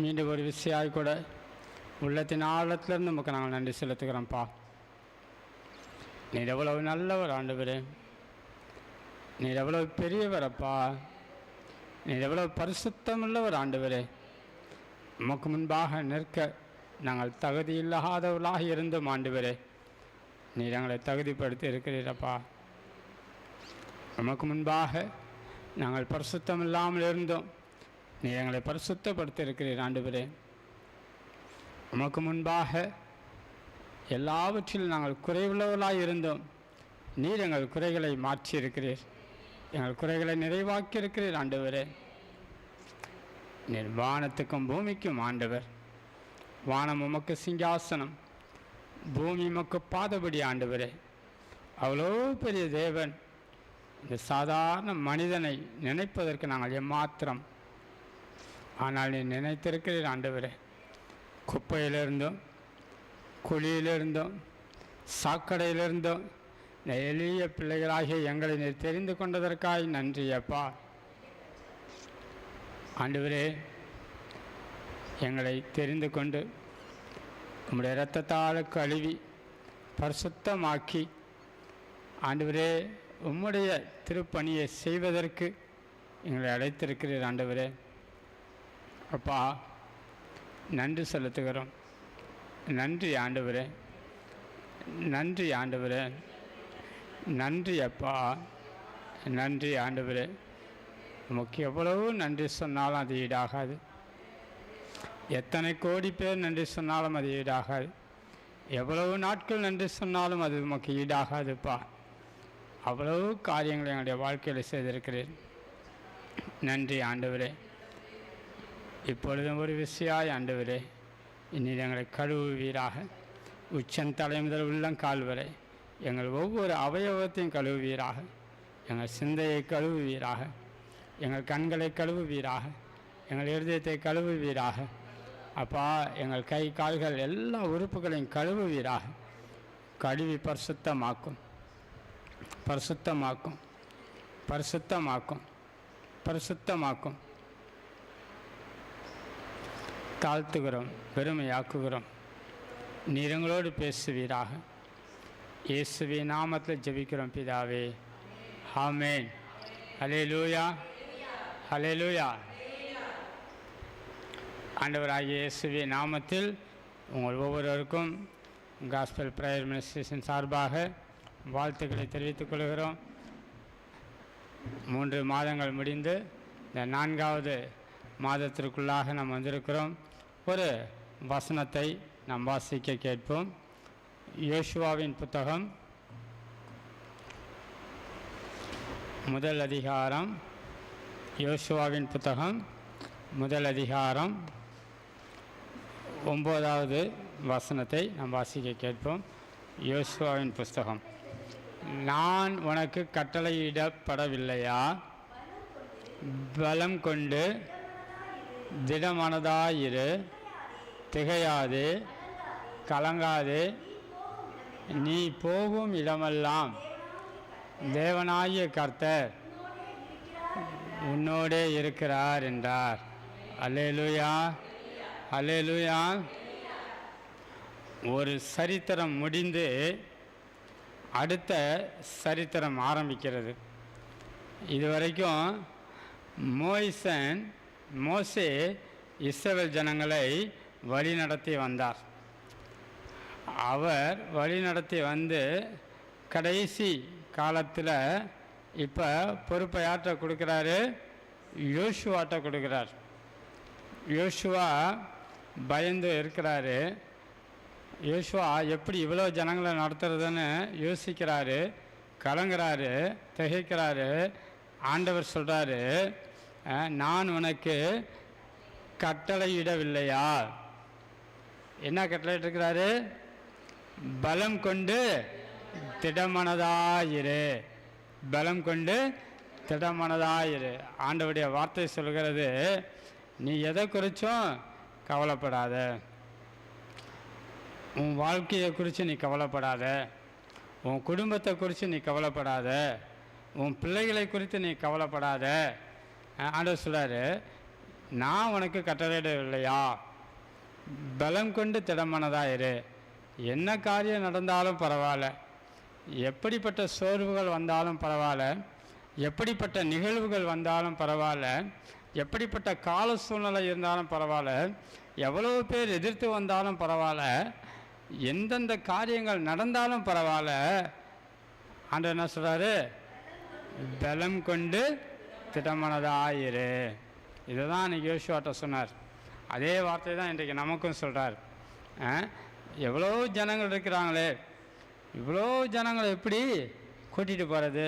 மீண்டும் ஒரு விஷயம் கூட உள்ளத்தின் ஆழத்திலிருந்து நமக்கு நாங்கள் நன்றி செலுத்துகிறோம்ப்பா. நீர் எவ்வளவு நல்லவர் ஆண்டவரே, நீர் எவ்வளவு பெரியவரப்பா, நீர் எவ்வளவு பரிசுத்தமுள்ளவர் ஆண்டவரே. உமக்கு முன்பாக நிற்க நாங்கள் தகுதி இல்லாதவர்களாக இருந்தோம் ஆண்டவரே, நீர் எங்களை தகுதிப்படுத்தி இருக்கிறீரப்பா. உமக்கு முன்பாக நாங்கள் பரிசுத்தம் இல்லாமல் இருந்தோம், நீர் எங்களை பரிசுத்தப்படுத்தி இருக்கிறீர் ஆண்டவரே. உமக்கு முன்பாக எல்லாவற்றிலும் நாங்கள் குறைவுள்ளவர்களாக இருந்தோம், நீர் எங்கள் குறைகளை மாற்றி இருக்கிறீர், எங்கள் குறைகளை நிறைவாக்கி இருக்கிறீர் ஆண்டவரே. நீர் வானத்துக்கும் பூமிக்கும் ஆண்டவர். வானம் உமக்கு சிங்காசனம், பூமி உமக்கு பாதபடி ஆண்டவரே. அவ்வளோ பெரிய தேவன் இந்த சாதாரண மனிதனை நினைப்பதற்கு நாங்கள் எம்மாத்திரம். ஆனால் நீ நினைத்திருக்கிறீர் ஆண்டவரே. குப்பையிலிருந்தோம், குழியிலிருந்தோம், சாக்கடையிலிருந்தோம் இந்த எளிய பிள்ளைகளாகிய எங்களை நீர் தெரிந்து கொண்டதற்காக நன்றி அப்பா. ஆண்டவரே, எங்களை தெரிந்து கொண்டு உம்முடைய இரத்தத்தால் கழுவி பரிசுத்தமாக்கி ஆண்டவரே உம்முடைய திருப்பணியை செய்வதற்கு எங்களை அழைத்திருக்கிறீர் ஆண்டவரே. அப்பா, நன்றி செலுத்துகிறோம். நன்றி ஆண்டவரே, நன்றி ஆண்டவரே, நன்றி அப்பா, நன்றி ஆண்டவரே. நமக்கு எவ்வளவு நன்றி சொன்னாலும் அது ஈடாகாது. எத்தனை கோடி பேர் நன்றி சொன்னாலும் அது ஈடாகாது. எவ்வளவு நாட்கள் நன்றி சொன்னாலும் அது நமக்கு ஈடாகாதுப்பா. அவ்வளவு காரியங்களை எங்களுடைய வாழ்க்கையில் செய்திருக்கிறேன். நன்றி ஆண்டவரே. இப்பொழுதும் ஒரு விஷயாய் ஆண்டவரே, இன்னும் எங்களை கழுவுவீராக. உச்சந்தலை முதல் உள்ளங்கால் வரை எங்கள் ஒவ்வொரு அவயவத்தையும் கழுவுவீராக. எங்கள் சிந்தையை கழுவுவீராக, எங்கள் கண்களை கழுவுவீராக, எங்கள் இருதயத்தை கழுவுவீராக. அப்பா, எங்கள் கை கால்கள் எல்லா உறுப்புகளையும் கழுவுவீராக. கழுவி பரிசுத்தமாக்கும், பரிசுத்தமாக்கும், பரிசுத்தமாக்கும், பரிசுத்தமாக்கும். தாழ்த்துகிறோம், பெருமையாக்குகிறோம். நீர் எங்களோடு பேசுவீராக. இயேசுவின் நாமத்தில் ஜெபிக்கிறோம் பிதாவே, ஆமென். ஹல்லேலூயா, ஹல்லேலூயா. ஆண்டவராகிய இயேசுவின் நாமத்தில் உங்கள் ஒவ்வொருவருக்கும் காஸ்பல் பிரேயர் மினிஸ்ட்ரேஷன் சார்பாக வாழ்த்துக்களை தெரிவித்துக் கொள்கிறோம். 3 மாதங்கள் முடிந்து இந்த 4வது மாதத்திற்குள்ளாக நாம் வந்திருக்கிறோம். ஒரு வசனத்தை நாம் வாசிக்க கேட்போம். யோசுவாவின் புத்தகம் முதல் அதிகாரம், யோசுவாவின் புத்தகம் முதல் அதிகாரம் 9வது வசனத்தை நாம் வாசிக்க கேட்போம். யோசுவாவின் புஸ்தகம். நான் உனக்கு கட்டளையிடப்படவில்லையா? பலம் கொண்டு திடமனதாயிரு, திகையாது, கலங்காது. நீ போகும் இடமெல்லாம் தேவனாகிய கர்த்தர் உன்னோடே இருக்கிறார் என்றார். அல்லேலூயா, அல்லேலூயா. ஒரு சரித்திரம் முடிந்து அடுத்த சரித்திரம் ஆரம்பிக்கிறது. இதுவரைக்கும் மோசே இஸ்ரவேல் ஜனங்களை வழிநடத்தி வந்தார். அவர் வழிநடத்தி வந்து கடைசி காலத்தில் இப்போ பொறுப்பை யார்கிட்ட கொடுக்குறாரு? யோசுவாட்ட கொடுக்குறார். யோசுவா பயந்து இருக்கிறாரு. யோசுவா எப்படி இவ்வளோ ஜனங்களை நடத்துறதுன்னு யோசிக்கிறாரு, கலங்குறாரு, திகைக்கிறாரு. ஆண்டவர் சொல்கிறாரு, நான் உனக்கு கட்டளையிடவில்லையா? என்ன கட்டளையிட்டிருக்கிறாரு? பலம் கொண்டு திடமனதாயிரு, பலம் கொண்டு திடமனதாயிரு. ஆண்டவருடைய வார்த்தை சொல்கிறது, நீ எதை குறித்தும் கவலைப்படாத, உன் வாழ்க்கையை குறித்து நீ கவலைப்படாத, உன் குடும்பத்தை குறித்து நீ கவலைப்படாத, உன் பிள்ளைகளை குறித்து நீ கவலைப்படாத. ஆண்டவர் சொல்கிறாரு, நான் உனக்கு கட்டளையிடவில்லையா? பலம் கொண்டு திடமனதாயிரு. என்ன காரியம் நடந்தாலும் பரவாயில்ல, எப்படிப்பட்ட சோர்வுகள் வந்தாலும் பரவாயில்ல, எப்படிப்பட்ட நிகழ்வுகள் வந்தாலும் பரவாயில்ல, எப்படிப்பட்ட கால சூழ்நிலை இருந்தாலும் பரவாயில்ல, எவ்வளோ பேர் எதிர்த்து வந்தாலும் பரவாயில்ல, எந்தெந்த காரியங்கள் நடந்தாலும் பரவாயில்ல, ஆண்டவர் என்ன சொல்கிறாரு? பலம் கொண்டு திடமனதாயிரு. இதை தான் இன்றைக்கி யோசுவாட்ட சொன்னார். அதே வார்த்தை தான் இன்றைக்கு நமக்கும் சொல்கிறார். எவ்வளோ ஜனங்கள் இருக்கிறாங்களே, இவ்வளோ ஜனங்களை எப்படி கூட்டிகிட்டு போகிறது,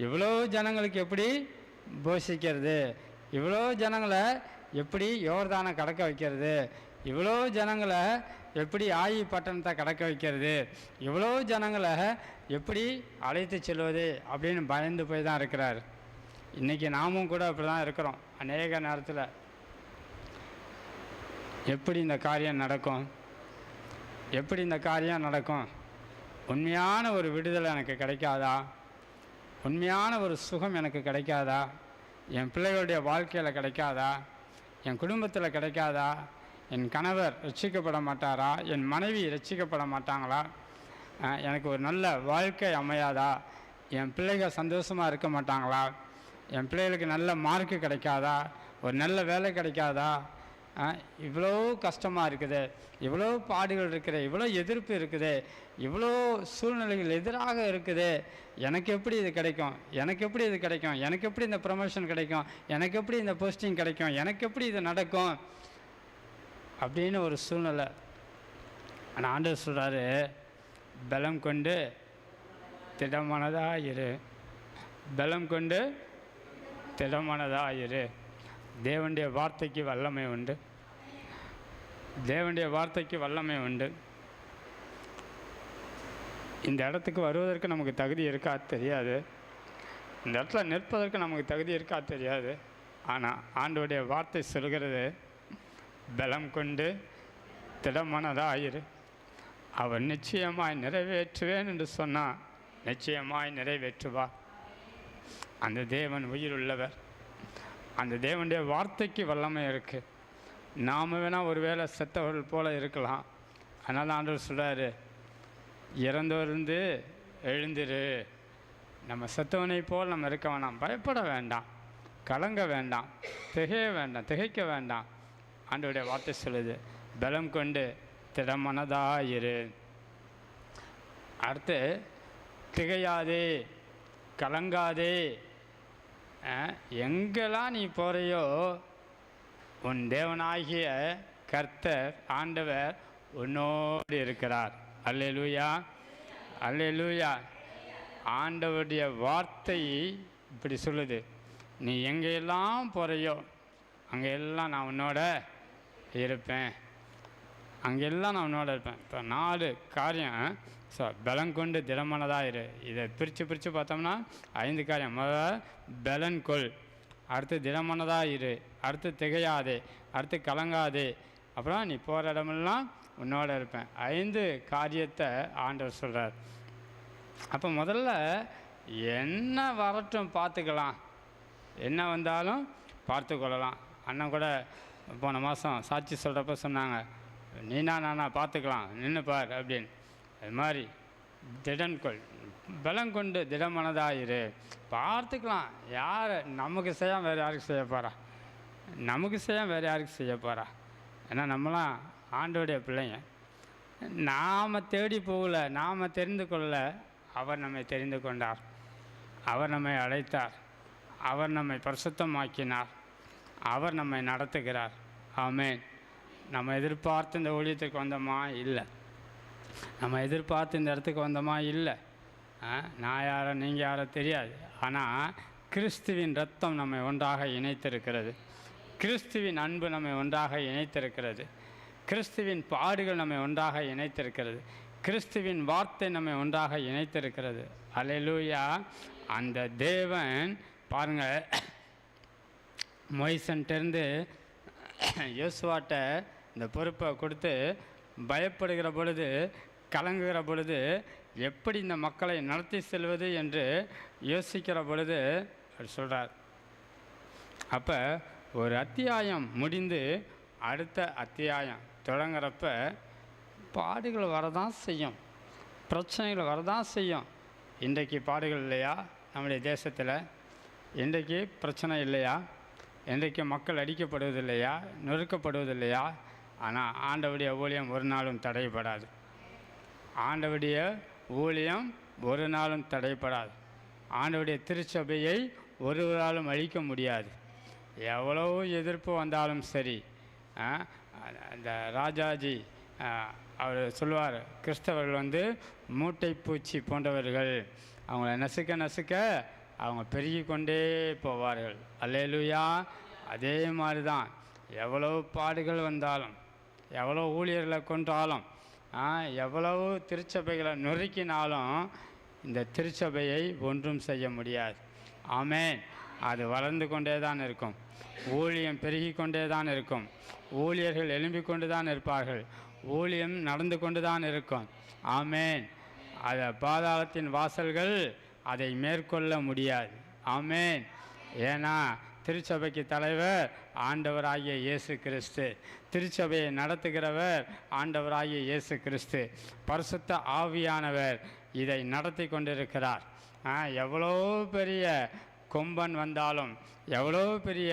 இவ்வளோ ஜனங்களுக்கு எப்படி போஷிக்கிறது, இவ்வளோ ஜனங்களை எப்படி யோர்தானை கடக்க வைக்கிறது, இவ்வளோ ஜனங்களை எப்படி ஆயி பட்டணத்தை கடக்க வைக்கிறது, இவ்வளோ ஜனங்களை எப்படி அழைத்து செல்வது அப்படின்னு பயந்து போய் தான் இருக்கிறார். இன்றைக்கி நாமும் கூட அப்படி தான் இருக்கிறோம். அநேக நேரத்தில் எப்படி இந்த காரியம் நடக்கும், எப்படி இந்த காரியம் நடக்கும், உண்மையான ஒரு விடுதலை எனக்கு கிடைக்காதா, உண்மையான ஒரு சுகம் எனக்கு கிடைக்காதா, என் பிள்ளைகளுடைய வாழ்க்கையில் கிடைக்காதா, என் குடும்பத்தில் கிடைக்காதா, என் கணவர் ரட்சிக்கப்பட மாட்டாரா, என் மனைவி ரட்சிக்கப்பட மாட்டாங்களா, எனக்கு ஒரு நல்ல வாழ்க்கை அமையாதா, என் பிள்ளைகள் சந்தோஷமாக இருக்க மாட்டாங்களா, என் பிள்ளைகளுக்கு நல்ல மார்க்கு கிடைக்காதா, ஒரு நல்ல வேலை கிடைக்காதா, இவ்வளோ கஷ்டமாக இருக்குது, இவ்வளோ பாடுகள் இருக்குது, இவ்வளோ எதிர்ப்பு இருக்குது, இவ்வளோ சூழ்நிலைகள் எதிராக இருக்குது, எனக்கு எப்படி இது கிடைக்கும், எனக்கு எப்படி இது கிடைக்கும், எனக்கு எப்படி இந்த ப்ரமோஷன் கிடைக்கும், எனக்கு எப்படி இந்த போஸ்டிங் கிடைக்கும், எனக்கு எப்படி இது நடக்கும் அப்படின்னு ஒரு சூழ்நிலை. ஆனால் ஆண்டவர் சொல்கிறாரு, பலம் கொண்டு திடமானதாக இரு, பலம் கொண்டு திடமானதாக இரு. தேவனுடைய வார்த்தைக்கு வல்லமை உண்டு, தேவனுடைய வார்த்தைக்கு வல்லமை உண்டு. இந்த இடத்துக்கு வருவதற்கு நமக்கு தகுதி இருக்கா தெரியாது, இந்த இடத்துல நிற்பதற்கு நமக்கு தகுதி இருக்கா தெரியாது. ஆனால் ஆண்டவருடைய வார்த்தை சொல்கிறது, பலம் கொண்டு திடமானதாக இரு, அவர் நிச்சயமாய் நிறைவேற்றுவேன் என்று சொன்னால் நிச்சயமாய் நிறைவேற்றுவார். அந்த தேவன் உயிர் உள்ளவர், அந்த தேவனுடைய வார்த்தைக்கு வல்லமை இருக்குது. நாம் வேணால் ஒரு வேளை செத்தவர்கள் போல் இருக்கலாம். அதனால் ஆண்டவர் சொல்கிறாரு, இறந்தவருந்து எழுந்திரு. நம்ம செத்தவனை போல் நம்ம இருக்க வேண்டாம், பயப்பட வேண்டாம், கலங்க வேண்டாம், திகைக்க வேண்டாம். ஆண்டவருடைய வார்த்தை சொல்லுது, பலம் கொண்டு திடமனதாயிரு. அடுத்து, திகையாதே, கலங்காதே. எங்கெல்லாம் நீ போகிறையோ உன் தேவனாகிய கர்த்தர் ஆண்டவர் உன்னோடு இருக்கிறார். அல்லேலூயா, அல்லேலூயா. ஆண்டவருடைய வார்த்தை இப்படி சொல்லுது, நீ எங்கெல்லாம் போகிறையோ அங்கெல்லாம் நான் உன்னோட இருப்பேன், அங்கெல்லாம் நான் உன்னோட இருப்பேன். இப்போ 4 காரியம். பலம் கொண்டு திடமானதாக இரு. இதை பிரித்து பார்த்தோம்னா 5 காரியம். முதல்ல பலன் கொள், அடுத்து திடமானதாக இரு, அடுத்து திகையாதே, அடுத்து கலங்காதே, அப்புறம் நீ போகிற இடமெல்லாம் உன்னோட இருப்பேன். 5 காரியத்தை ஆண்டவர் சொல்கிறார். அப்போ முதல்ல என்ன வரட்டும் பார்த்துக்கலாம், என்ன வந்தாலும் பார்த்து கொள்ளலாம். அண்ணன் கூட போன மாதம் சாட்சி சொல்கிறப்ப சொன்னாங்க, நீனா நானா பார்த்துக்கலாம், நின்று பார் அப்படின்னு. அது மாதிரி திடன்கொள், பலம் கொண்டு திடமனதாயிரு, பார்த்துக்கலாம். யார் நமக்கு செய்ய வேறு யாருக்கு செய்ய போகிறா, நமக்கு செய்ய வேறு யாருக்கு செய்ய போகிறா? ஏன்னா நம்மளாம் ஆண்டோடைய பிள்ளைங்க. நாம் தேடி போகல, நாம் தெரிந்து கொள்ளல, அவர் நம்மை தெரிந்து கொண்டார், அவர் நம்மை அழைத்தார், அவர் நம்மை பரிசுத்தமாக்கினார், அவர் நம்மை நடத்துகிறார். ஆமென். நம்ம எதிர்பார்த்து இந்த ஊழியத்துக்கு வந்தோமா? இல்லை. நம்ம எதிர்பார்த்து இந்த இடத்துக்கு வந்தோமா? இல்லை. நான் யாரோ நீங்கள் யாரோ தெரியாது. ஆனால் கிறிஸ்துவின் இரத்தம் நம்மை ஒன்றாக இணைத்திருக்கிறது, கிறிஸ்துவின் அன்பு நம்மை ஒன்றாக இணைத்திருக்கிறது, கிறிஸ்துவின் பாடுகள் நம்மை ஒன்றாக இணைத்திருக்கிறது, கிறிஸ்துவின் வார்த்தை நம்மை ஒன்றாக இணைத்திருக்கிறது. அல்லேலூயா. அந்த தேவன் பாருங்கள், மோசேயிலிருந்து யோசுவாட்ட இந்த பொறுப்பை கொடுத்து பயப்படுகிற பொழுது, கலங்குகிற பொழுது, எப்படி இந்த மக்களை நடத்தி செல்வது என்று யோசிக்கிற பொழுது அவர் சொல்கிறார். அப்போ ஒரு அத்தியாயம் முடிந்து அடுத்த அத்தியாயம் தொடங்குறப்ப பாடுகள் வரதான் செய்யும், பிரச்சனைகள் வரதான் செய்யும். இன்றைக்கு பாடுகள் இல்லையா நம்முடைய தேசத்தில்? இன்றைக்கு பிரச்சனை இல்லையா? இன்றைக்கு மக்கள் அடிக்கப்படுவதில்லையா, நொறுக்கப்படுவதில்லையா? ஆனால் ஆண்டவருடைய ஊழியம் ஒரு நாளும் தடைப்படாது. ஆண்டவருடைய ஊழியம் ஒரு நாளும் தடைப்படாது. ஆண்டவருடைய திருச்சபையை ஒருவராலும் அழிக்க முடியாது. எவ்வளோ எதிர்ப்பு வந்தாலும் சரி. அந்த ராஜாஜி அவர் சொல்லுவார், கிறிஸ்தவர்கள் மூட்டை பூச்சி போன்றவர்கள், அவங்கள நசுக்க நசுக்க அவங்க பெருகி கொண்டே போவார்கள். அல்லேலூயா. அதே மாதிரி தான் எவ்வளோ பாடுகள் வந்தாலும், எவ்வளோ ஊழியர்களை கொன்றாலும், எவ்வளவு திருச்சபைகளை நொறுக்கினாலும் இந்த திருச்சபையை ஒன்றும் செய்ய முடியாது. ஆமென். அது வளர்ந்து கொண்டே தான் இருக்கும். ஊழியம் பெருகி கொண்டே தான் இருக்கும். ஊழியர்கள் எழும்பிக் கொண்டு தான் இருப்பார்கள். ஊழியம் நடந்து கொண்டு தான் இருக்கும். ஆமென். அதை பாதாளத்தின் வாசல்கள் அதை மேற்கொள்ள முடியாது. ஆமென். ஏன்னா திருச்சபைக்கு தலைவர் ஆண்டவராகிய இயேசு கிறிஸ்து. திருச்சபையை நடத்துகிறவர் ஆண்டவராகிய இயேசு கிறிஸ்து. பரிசுத்த ஆவியானவர் இதை நடத்தி கொண்டிருக்கிறார். எவ்வளோ பெரிய கொம்பன் வந்தாலும், எவ்வளோ பெரிய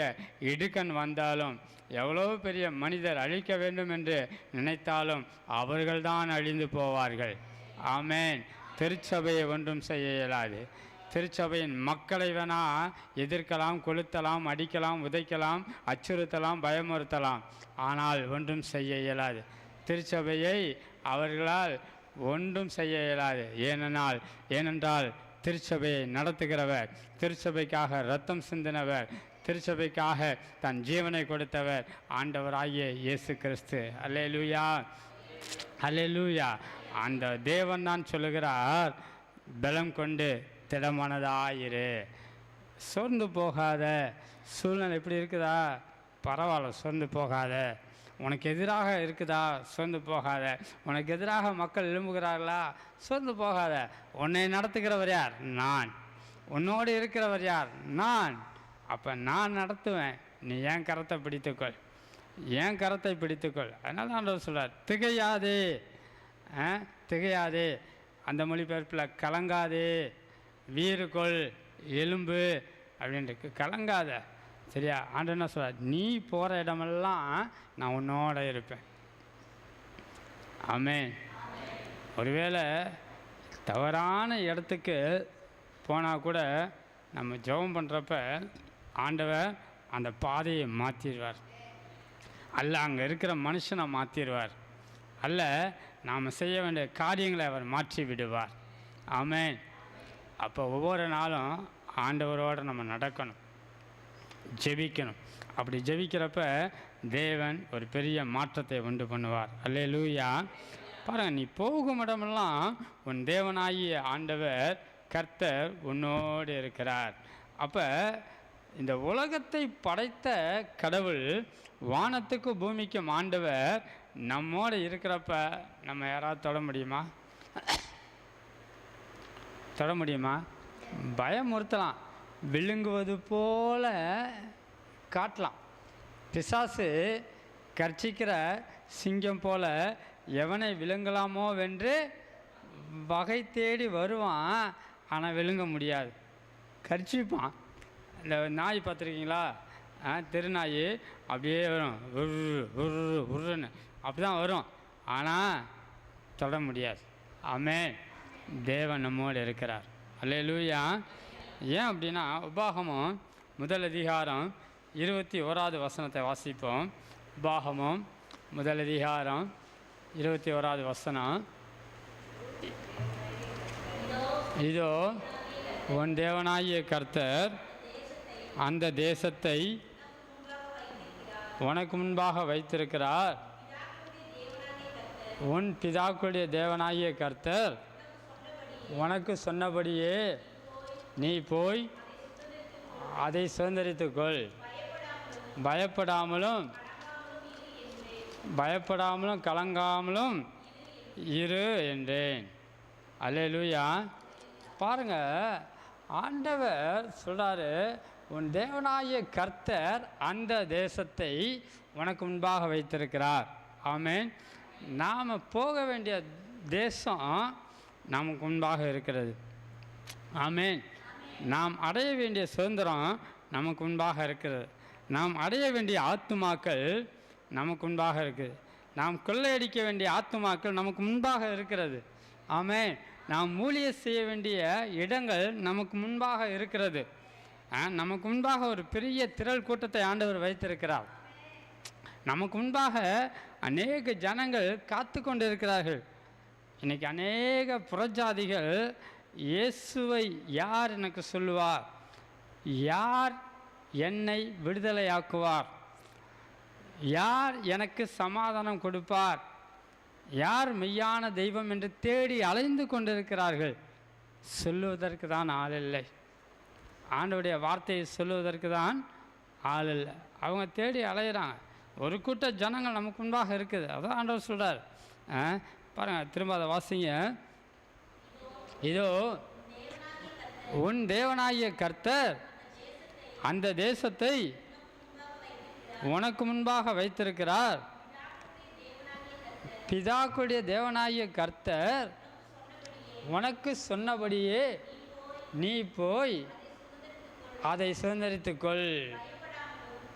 இடுக்கன் வந்தாலும், எவ்வளோ பெரிய மனிதர் அழிக்க வேண்டும் என்று நினைத்தாலும் அவர்கள்தான் அழிந்து போவார்கள். ஆமென். திருச்சபையை ஒன்றும் செய்ய இயலாது. திருச்சபையின் மக்களை வேணால் எதிர்க்கலாம், கொளுத்தலாம், அடிக்கலாம், உதைக்கலாம், அச்சுறுத்தலாம், பயமுறுத்தலாம். ஆனால் ஒன்றும் செய்ய இயலாது. திருச்சபையை அவர்களால் ஒன்றும் செய்ய இயலாது. ஏனென்றால் திருச்சபையை நடத்துகிறவர், திருச்சபைக்காக இரத்தம் சிந்தினவர், திருச்சபைக்காக தன் ஜீவனை கொடுத்தவர் ஆண்டவராகிய இயேசு கிறிஸ்து. அல்லேலூயா, அல்லேலூயா. அந்த தேவன் தான் சொல்லுகிறார், பலம் கொண்டு திடமானதாயிரு, சோர்ந்து போகாத. சூழ்நிலை எப்படி இருக்குதா? பரவாயில்ல, சோர்ந்து போகாத. உனக்கு எதிராக இருக்குதா? சோர்ந்து போகாத. உனக்கு எதிராக மக்கள் எழும்புகிறார்களா? சோர்ந்து போகாத. உன்னை நடத்துகிறவர் யார்? நான். உன்னோடு இருக்கிறவர் யார்? நான். அப்போ நான் நடத்துவேன். நீ ஏன் கரத்தை பிடித்துக்கொள், ஏன் கரத்தை பிடித்துக்கொள். அதனால தான் ஆண்டவர் சொல்றார், திகையாதே, திகையாதே. அந்த மொழிபெயர்ப்பில் கலங்காதே, வீறுகொள், எலும்பு அப்படின்ட்டு கலங்காத. சரியா? ஆண்டவர் என்ன சொல்றார்? நீ போகிற இடமெல்லாம் நான் உன்னோட இருப்பேன். ஆமென். ஒருவேளை தவறான இடத்துக்கு போனால் கூட நம்ம ஜெபம் பண்ணுறப்ப ஆண்டவர் அந்த பாதையை மாற்றிடுவார். அல்ல அங்கே இருக்கிற மனுஷனை மாற்றிடுவார். அல்ல நாம் செய்ய வேண்டிய காரியங்களை அவர் மாற்றி விடுவார். ஆமென். அப்போ ஒவ்வொரு நாளும் ஆண்டவரோடு நம்ம நடக்கணும், ஜெபிக்கணும். அப்படி ஜெபிக்கிறப்ப தேவன் ஒரு பெரிய மாற்றத்தை உண்டு பண்ணுவார். அல்லேலூயா. பாருங்கள், நீ போகும் இடமெல்லாம் உன் தேவனாகிய ஆண்டவர் கர்த்தர் உன்னோடு இருக்கிறார். அப்போ இந்த உலகத்தை படைத்த கடவுள், வானத்துக்கு பூமிக்கும் ஆண்டவர் நம்மோடு இருக்கிறப்ப நம்ம யாராவது தொட முடியுமா? தொட முடியுமா? பயமுறுத்தலாம், விழுங்குவது போல காட்டலாம். பிசாசு கர்ச்சிக்கிற சிங்கம் போல எவனை விழுங்கலாமோ வென்று வகை தேடி வருவான். ஆனால் விழுங்க முடியாது, கர்ச்சிப்பான். இந்த நாய் பார்த்துருக்கீங்களா? தெருநாய் அப்படியே வரும், உருன்னு அப்படி தான் வரும். ஆனால் தொட முடியாது. ஆமென். தேவன் நம்மோடு இருக்கிறார். அல்லேலூயா. ஏன் அப்படின்னா, உபாகமம் 1 அதிகாரம் 21வது வசனத்தை வாசிப்போம். உபாகமம் 1 அதிகாரம் 21வது வசனம். இதோ உன் தேவனாகிய கர்த்தர் அந்த தேசத்தை உனக்கு முன்பாக வைத்திருக்கிறார். உன் பிதாக்களுடைய தேவனாகிய கர்த்தர் உனக்கு சொன்னபடியே நீ போய் அதை சுதந்தரித்துக்கொள். பயப்படாமலும் கலங்காமலும் இரு என்றேன். அல்லேலூயா. பாருங்கள், ஆண்டவர் சொல்கிறாரு, உன் தேவனாகிய கர்த்தர் அந்த தேசத்தை உனக்கு முன்பாக வைத்திருக்கிறார். ஆமென். நாம் போக வேண்டிய தேசம் நமக்கு முன்பாக இருக்கிறது. ஆமென். நாம் அடைய வேண்டிய சுதந்திரம் நமக்கு முன்பாக இருக்கிறது. நாம் அடைய வேண்டிய ஆத்துமாக்கள் நமக்கு முன்பாக இருக்குது. நாம் கொள்ளையடிக்க வேண்டிய ஆத்துமாக்கள் நமக்கு முன்பாக இருக்கிறது. ஆமென். நாம் ஊழியம் செய்ய வேண்டிய இடங்கள் நமக்கு முன்பாக இருக்கிறது. நமக்கு முன்பாக ஒரு பெரிய திரள் கூட்டத்தை ஆண்டவர் வைத்திருக்கிறார். நமக்கு முன்பாக அநேக ஜனங்கள் காத்து கொண்டு இருக்கிறார்கள். இன்றைக்கி அநேக புறஜாதிகள் இயேசுவை யார் எனக்கு சொல்லுவார், யார் என்னை விடுதலையாக்குவார், யார் எனக்கு சமாதானம் கொடுப்பார், யார் மெய்யான தெய்வம் என்று தேடி அலைந்து கொண்டிருக்கிறார்கள். சொல்லுவதற்கு தான் ஆள் இல்லை. ஆண்டவருடைய வார்த்தையை சொல்லுவதற்கு தான் ஆள் இல்லை. அவங்க தேடி அலையிறாங்க. ஒரு கூட்ட ஜனங்கள் நமக்கு முன்பாக இருக்குது. அதான் ஆண்டவர் சொல்கிறார். பாருங்கள், திரும்ப அதை வாசிங்க. இதோ உன் தேவனாகிய கர்த்தர் அந்த தேசத்தை உனக்கு முன்பாக வைத்திருக்கிறார். பிதாக்களுடைய தேவனாகிய கர்த்தர் உனக்கு சொன்னபடியே நீ போய் அதை சுதந்திரித்துக்கொள்.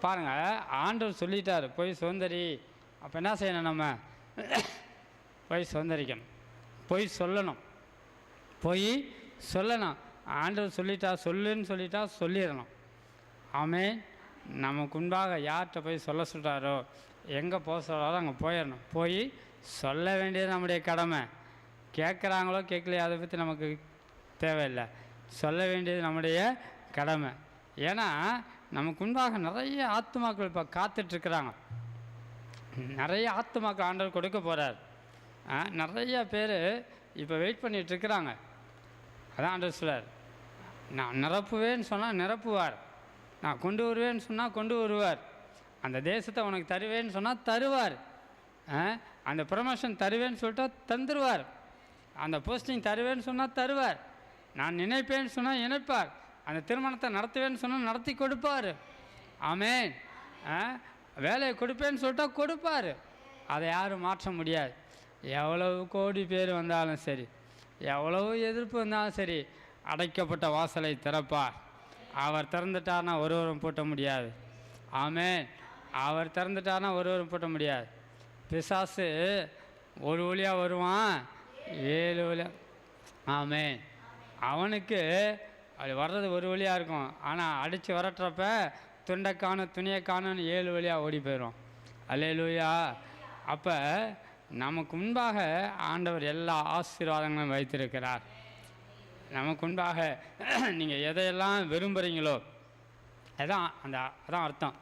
பாருங்கள், ஆண்டவர் சொல்லிட்டார் போய் சுதந்திரி. அப்போ என்ன செய்யணும்? நம்ம போய் சுதந்திரிக்கணும், போய் சொல்லணும், போய் சொல்லணும். ஆண்டவர் சொல்லிட்டா, சொல்லுன்னு சொல்லிட்டா சொல்லிடணும். ஆமென். நமக்கு முன்பாக யார்கிட்ட போய் சொல்ல சொல்கிறாரோ, எங்கே போக சொல்கிறாரோ அங்கே போயிடணும். போய் சொல்ல வேண்டியது நம்முடைய கடமை. கேட்குறாங்களோ கேட்கலையோ அதை பற்றி நமக்கு தேவையில்லை. சொல்ல வேண்டியது நம்முடைய கடமை. ஏன்னா நமக்கு முன்பாக நிறைய ஆத்துமாக்கள் இப்போ காத்துட்ருக்குறாங்க. நிறைய ஆத்துமாக்கள் ஆண்டவர் கொடுக்க போகிறார். நிறைய பேர் இப்போ வெயிட் பண்ணிகிட்ருக்குறாங்க. அதான் ஆண்டவர் சொல்கிறார், நான் நிரப்புவேன்னு சொன்னால் நிரப்புவார், நான் கொண்டு வருவேன்னு சொன்னால் கொண்டு வருவார், அந்த தேசத்தை உனக்கு தருவேன்னு சொன்னால் தருவார், அந்த ப்ரமோஷன் தருவேன்னு சொல்லிட்டா தந்துடுவார், அந்த போஸ்டிங் தருவேன்னு சொன்னால் தருவார், நான் நினைப்பேன்னு சொன்னால் நினைப்பார், அந்த திருமணத்தை நடத்துவேன்னு சொன்னால் நடத்தி கொடுப்பார். ஆமென். வேலையை கொடுப்பேன்னு சொல்லிட்டா கொடுப்பார். அதை யாரும் மாற்ற முடியாது. எவ்வளவு கோடி பேர் வந்தாலும் சரி, எவ்வளவு எதிர்ப்பு வந்தாலும் சரி, அடைக்கப்பட்ட வாசலை திறப்பார். அவர் திறந்துட்டார்னா ஒருவரும் பூட்ட முடியாது. ஆமென். அவர் திறந்துட்டார்னா ஒருவரும் பூட்ட முடியாது. பிசாசு ஒரு வழியாக வருவான், 7 வழியாக. ஆமென். அவனுக்கு அது வர்றது ஒரு வழியாக இருக்கும். ஆனால் அடித்து வரட்டுறப்ப துண்டை காணும் துணியை காணும்னு 7 வழியாக ஓடி போயிடும். அல்லேலூயா. அப்போ நமக்கு முன்பாக ஆண்டவர் எல்லா ஆசீர்வாதங்களும் வைத்திருக்கிறார். நமக்கு முன்பாக நீங்கள் எதையெல்லாம் விரும்புகிறீங்களோ அதான் அர்த்தம்.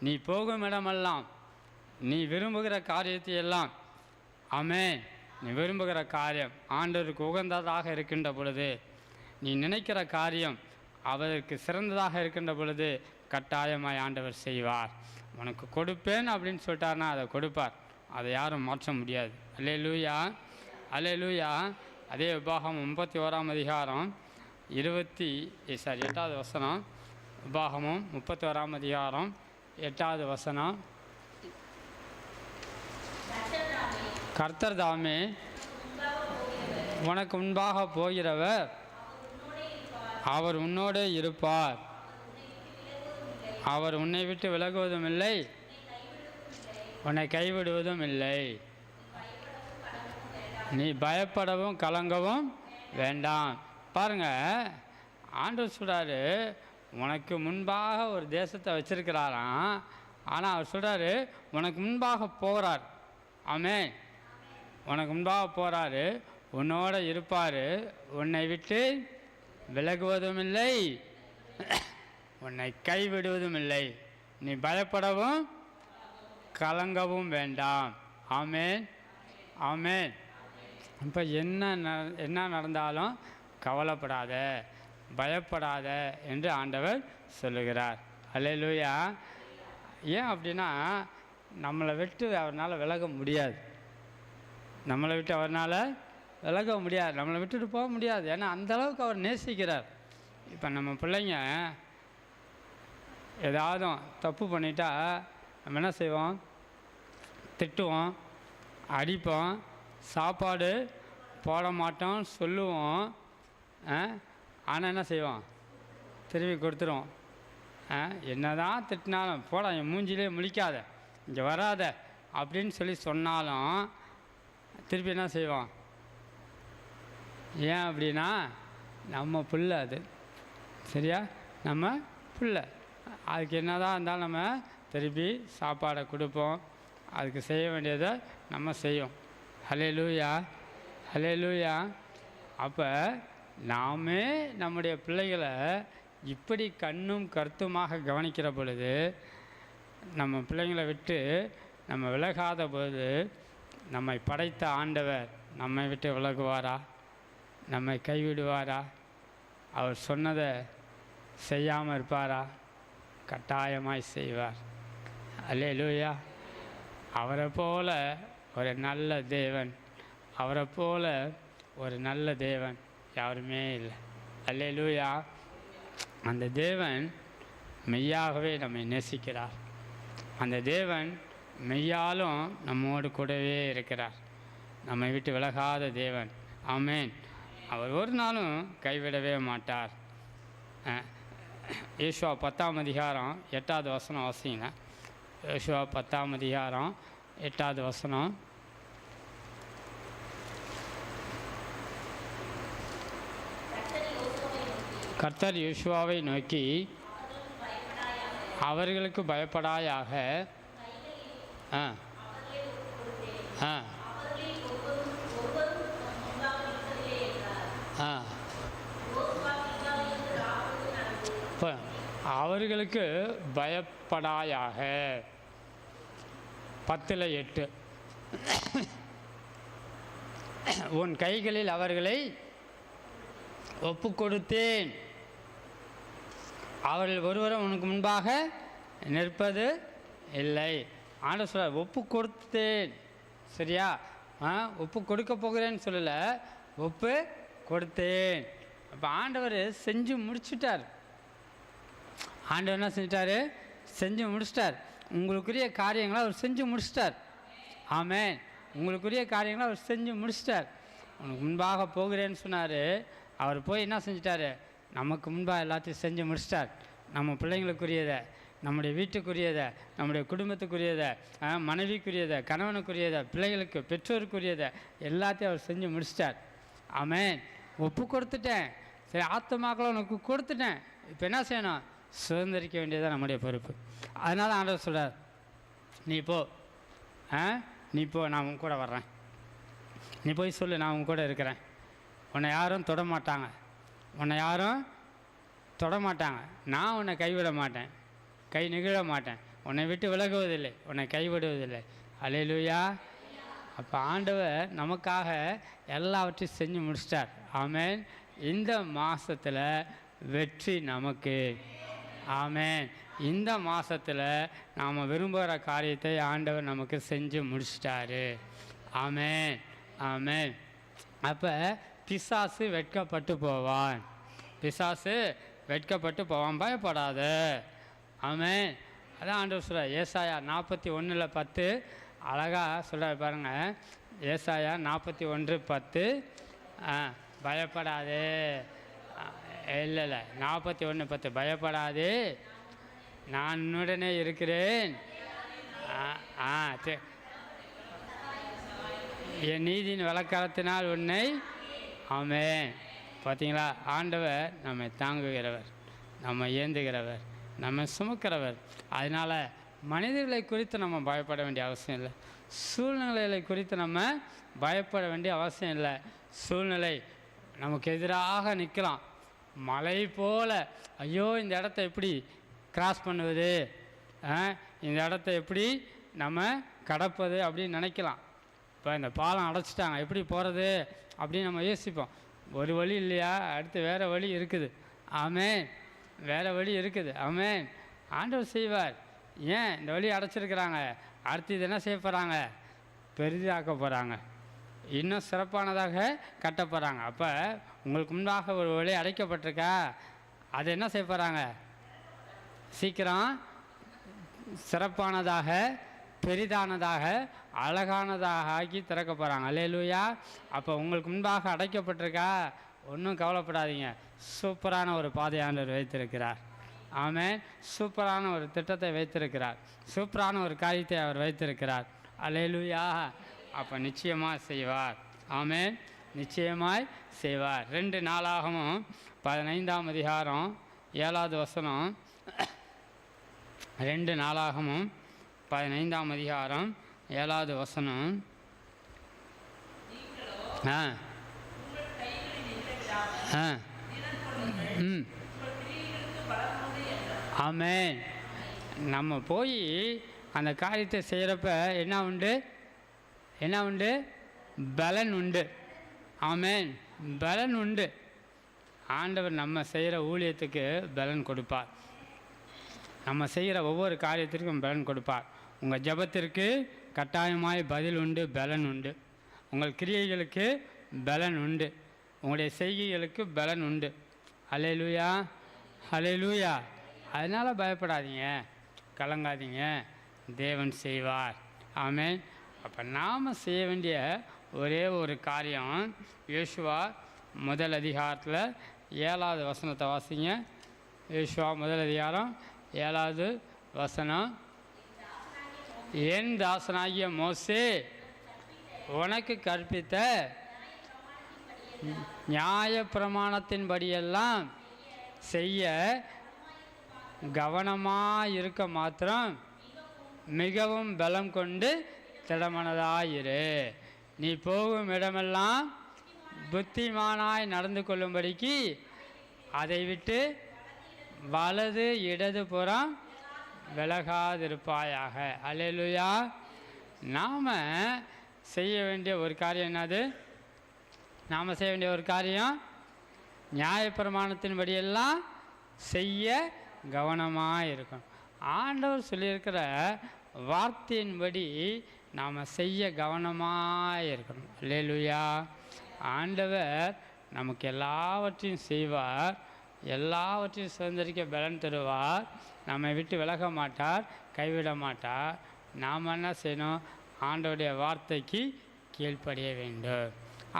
நீ போகும் இடமெல்லாம் நீ விரும்புகிற காரியத்தை எல்லாம், ஆமென், நீ விரும்புகிற காரியம் ஆண்டவருக்கு உகந்ததாக இருக்கின்ற பொழுது, நீ நினைக்கிற காரியம் அவருக்கு சிறந்ததாக இருக்கின்ற பொழுது கட்டாயமாய் ஆண்டவர் செய்வார். உனக்கு கொடுப்பேன் அப்படின்னு சொல்லிட்டார்னா அதை கொடுப்பார். அதை யாரும் மாற்ற முடியாது. அல்லேலூயா, அல்லேலூயா. அதே உபாகமம் 31ஆம் அதிகாரம் 8வது வசனம். உபாகமம் 31ஆம் அதிகாரம் 8வது வசனம். கர்த்தர் தாமே உனக்கு முன்பாக போகிறவர், அவர் உன்னோடே இருப்பார், அவர் உன்னை விட்டு விலகுவதும் இல்லை, உன்னை கைவிடுவதும் இல்லை. நீ பயப்படவும் கலங்கவும் வேண்டாம். பாருங்கள், ஆண்டவர் சொல்கிறாரு உனக்கு முன்பாக ஒரு தேசத்தை வச்சிருக்கிறாராம். ஆனால் அவர் சொல்கிறாரு உனக்கு முன்பாக போகிறார். ஆமென். உனக்கு முன்பாக போகிறாரு, உன்னோட இருப்பார், உன்னை விட்டு விலகுவதும் இல்லை, உன்னை கைவிடுவதும் இல்லை. நீ பயப்படவும் கலங்கவும் வேண்டாம். ஆமென், ஆமென். இப்போ என்ன நடந்தாலும் கவலைப்படாத, பயப்படாத என்று ஆண்டவர் சொல்லுகிறார். அல்லேலூயா. ஏன் அப்படின்னா நம்மளை விட்டு அவரால் விலக முடியாது. நம்மளை விட்டு அவரால் விலக முடியாது, நம்மளை விட்டுட்டு போக முடியாது. ஏன்னா அந்தளவுக்கு அவர் நேசிக்கிறார். இப்போ நம்ம பிள்ளைங்க ஏதாவது தப்பு பண்ணிட்டா நம்ம என்ன செய்வோம்? திட்டுவோம், அடிப்போம், சாப்பாடு போட மாட்டோம் சொல்லுவோம். ஆனால் என்ன செய்வோம்? திருப்பி கொடுத்துருவோம். என்ன தான் திட்டினாலும் போட என் மூஞ்சிலே முழிக்காத, இங்கே வராத அப்படின்னு சொல்லி சொன்னாலும் திருப்பி என்ன செய்வோம்? ஏன் அப்படின்னா நம்ம பிள்ளை அது, சரியா? நம்ம பிள்ளை, அதுக்கு என்ன தான் இருந்தாலும் நம்ம திருப்பி சாப்பாடை கொடுப்போம், அதுக்கு செய்ய வேண்டியதை நம்ம செய்வோம். ஹல்லேலூயா, ஹல்லேலூயா. அப்போ நாமே நம்முடைய பிள்ளைகளை இப்படி கண்ணும் கருத்துமாக கவனிக்கிற பொழுது, நம்ம பிள்ளைங்களை விட்டு நம்ம விலகாத போது, நம்மை படைத்த ஆண்டவர் நம்மை விட்டு விலகுவாரா? நம்மை கைவிடுவாரா? அவர் சொன்னதை செய்யாமல் இருப்பாரா? கட்டாயமாய் செய்வார். அல்லேலூயா. அவரை போல ஒரு நல்ல தேவன், அவரை போல ஒரு நல்ல தேவன் யாருமே இல்லை. அல்லேலூயா. அந்த தேவன் மெய்யாகவே நம்மை நேசிக்கிறார். அந்த தேவன் மெய்யாலும் நம்மோடு கூடவே இருக்கிறார். நம்மை விட்டு விலகாத தேவன். ஆமென். அவர் ஒரு நாளும் கைவிடவே மாட்டார். யோசுவா 10ஆம் அதிகாரம் 8வது வசனம் வாசிங்க. யோசுவா 10ஆம் அதிகாரம் 8வது வசனம். கர்த்தர் யோசுவாவை நோக்கி, அவர்களுக்கு பயப்படாயாக, இப்போ அவர்களுக்கு பயப்படாயாக 10:8, உன் கைகளில் அவர்களை ஒப்பு கொடுத்தேன், அவர்கள் ஒருவரும் உனக்கு முன்பாக நிற்பது இல்லை. ஆண்டவர் சொல்றார், ஒப்பு கொடுத்தேன். சரியா? ஒப்பு கொடுக்க போகிறேன்னு சொல்லலை, ஒப்பு கொடுத்தேன். அப்போ ஆண்டவர் செஞ்சு முடிச்சுட்டார். ஆண்டவர் என்ன செஞ்சிட்டாரு? செஞ்சு முடிச்சிட்டார். உங்களுக்குரிய காரியங்களை அவர் செஞ்சு முடிச்சிட்டார். ஆமென். உங்களுக்குரிய காரியங்களை அவர் செஞ்சு முடிச்சிட்டார். உனக்கு முன்பாக போகிறேன்னு சொன்னார். அவர் போய் என்ன செஞ்சிட்டாரு? நமக்கு முன்பாக எல்லாத்தையும் செஞ்சு முடிச்சிட்டார். நம்ம பிள்ளைங்களுக்குரியதை, நம்முடைய வீட்டுக்குரியதை, நம்முடைய குடும்பத்துக்குரியதை, மனைவிக்குரியதை, கணவனுக்குரியதை, பிள்ளைகளுக்கு பெற்றோருக்குரியதை எல்லாத்தையும் அவர் செஞ்சு முடிச்சிட்டார். ஆமென். ஒப்பு கொடுத்துட்டேன். சரி, ஆத்துமாக்களை உனக்கு கொடுத்துட்டேன். இப்போ என்ன செய்யணும்? சுதந்திரிக்க வேண்டியதான் நம்முடைய பொறுப்பு. அதனால் ஆண்டவர் சொல்கிறார், நீ போ, நீ போ, நான் உன் கூட வர்றேன், நீ போய் சொல்லு, நான் உன் கூட இருக்கிறேன், உன்னை யாரும் தொடமாட்டாங்க, உன்னை யாரும் தொடமாட்டாங்க, நான் உன்னை கைவிட மாட்டேன், கை நிகழ மாட்டேன், உன்னை விட்டு விலகுவதில்லை, உன்னை கைவிடுவதில்லை. அல்லேலூயா. அப்போ ஆண்டவர் நமக்காக எல்லாவற்றையும் செஞ்சு முடிச்சிட்டார். ஆமென். இந்த மாதத்தில் வெற்றி நமக்கு. ஆமென். இந்த மாதத்தில் நாம் விரும்புகிற காரியத்தை ஆண்டவர் நமக்கு செஞ்சு முடிச்சிட்டாரு. ஆமென், ஆமென். அப்போ பிசாசு வெட்கப்பட்டு போவான், பிசாசு வெட்கப்பட்டு போவான், பயப்படாத. ஆமென். அதான் ஆண்டவர் சொல்கிறார். ஏசாயா 41:10 அழகாக சொல்கிறார் பாருங்க. ஏசாயா 41:10, பயப்படாதே, இல்லை 41:10, பயப்படாதே, நான் உன்னுடனே இருக்கிறேன், என் நீதியின் வழக்கரத்தினால் உன்னை. ஆமென். பார்த்தீங்களா? ஆண்டவர் நம்மை தாங்குகிறவர், நம்ம ஏந்துகிறவர், நம்ம சுமக்கிறவர். அதனால் மனிதர்களை குறித்து நம்ம பயப்பட வேண்டிய அவசியம் இல்லை, சூழ்நிலைகளை குறித்து நம்ம பயப்பட வேண்டிய அவசியம் இல்லை. சூழ்நிலை நமக்கு எதிராக நிற்கலாம், மலை போல. ஐயோ, இந்த இடத்த எப்படி கிராஸ் பண்ணுவது, இந்த இடத்த எப்படி நம்ம கடப்பது அப்படின்னு நினைக்கலாம். இப்போ இந்த பாலம் அடைச்சிட்டாங்க, எப்படி போகிறது அப்படின்னு நம்ம யோசிப்போம். ஒரு வழி இல்லையா, அடுத்து வேறு வழி இருக்குது. ஆமென். வேறு வழி இருக்குது. ஆமென். ஆண்டவர் செய்வார். ஏன் இந்த வழி அடைச்சிருக்கிறாங்க, அடுத்து இது என்ன செய்ய போகிறாங்க? பெரிதாக்க போகிறாங்க, இன்னும் சிறப்பானதாக கட்ட போகிறாங்க. அப்போ உங்களுக்கு முன்பாக ஒரு வழி அடைக்கப்பட்டிருக்கா, அதை என்ன செய்ய போகிறாங்க? சீக்கிரம் சிறப்பானதாக, பெரிதானதாக, அழகானதாக ஆக்கி திறக்க போகிறாங்க. அல்லேலூயா. அப்போ உங்களுக்கு முன்பாக அடைக்கப்பட்டிருக்கா? ஒன்றும் கவலைப்படாதீங்க. சூப்பரான ஒரு பாதை ஆண்டவர் வைத்திருக்கிறார். ஆமென். சூப்பரான ஒரு திட்டத்தை வைத்திருக்கிறார். சூப்பரான ஒரு காரியத்தை அவர் வைத்திருக்கிறார். அல்லேலூயா. அப்போ நிச்சயமாக செய்வார். ஆமென். நிச்சயமாய் செய்வார். 2 நாளாகமும் 15ஆம் அதிகாரம் 7வது வசனம். 2 நாளாகமும் 15ஆம் அதிகாரம் 7வது வசனம். ஆமென். நம்ம போய் அந்த காரியத்தை செய்கிறப்ப என்ன உண்டு? என்ன உண்டு? பலன் உண்டு. ஆமென். பலன் உண்டு. ஆண்டவர் நம்ம செய்கிற ஊழியத்துக்கு பலன் கொடுப்பார். நம்ம செய்கிற ஒவ்வொரு காரியத்திற்கும் பலன் கொடுப்பார். உங்கள் ஜெபத்திற்கு கட்டாயமாய் பதில் உண்டு, பலன் உண்டு. உங்கள் கிரியைகளுக்கு பலன் உண்டு. உங்களுடைய செய்கைகளுக்கு பலன் உண்டு. அல்லேலூயா. அல்லேலூயா. அதனால் பயப்படாதீங்க, கலங்காதீங்க. தேவன் செய்வார். ஆமென். அப்போ நாம் செய்ய வேண்டிய ஒரே ஒரு காரியம், யோசுவா 1 அதிகாரத்தில் 7வது வசனத்தை வாசிங்க. யோசுவா 1 அதிகாரம் 7வது வசனம். என் தாசனாகிய மோசே உனக்கு கற்பித்த நியாய பிரமாணத்தின்படியெல்லாம் செய்ய கவனமாக இருக்க மாத்திரம் மிகவும் பலம் கொண்டு திடமனதாயிரு. நீ போகும் இடமெல்லாம் புத்திமானாய் நடந்து கொள்ளும்படிக்கு அதை விட்டு வலது இடது புறம் விலகாதிருப்பாயாக. அல்லேலூயா. நாம் செய்ய வேண்டிய ஒரு காரியம் என்னது? நாம் செய்ய வேண்டிய ஒரு காரியம், நியாயப்பிரமாணத்தின்படியெல்லாம் செய்ய கவனமாக இருக்கும். ஆண்டவர் சொல்லியிருக்கிற வார்த்தையின்படி நாம் செய்ய கவனமாக இருக்கணும். அல்லேலூயா. ஆண்டவர் நமக்கு எல்லாவற்றையும் செய்வார். எல்லாவற்றையும் சுதந்திரிக்க பலன் தருவார். நம்மை விட்டு விலக மாட்டார், கைவிட மாட்டார். நாம் என்ன செய்யணும்? ஆண்டவருடைய வார்த்தைக்கு கீழ்ப்படிய வேண்டும்.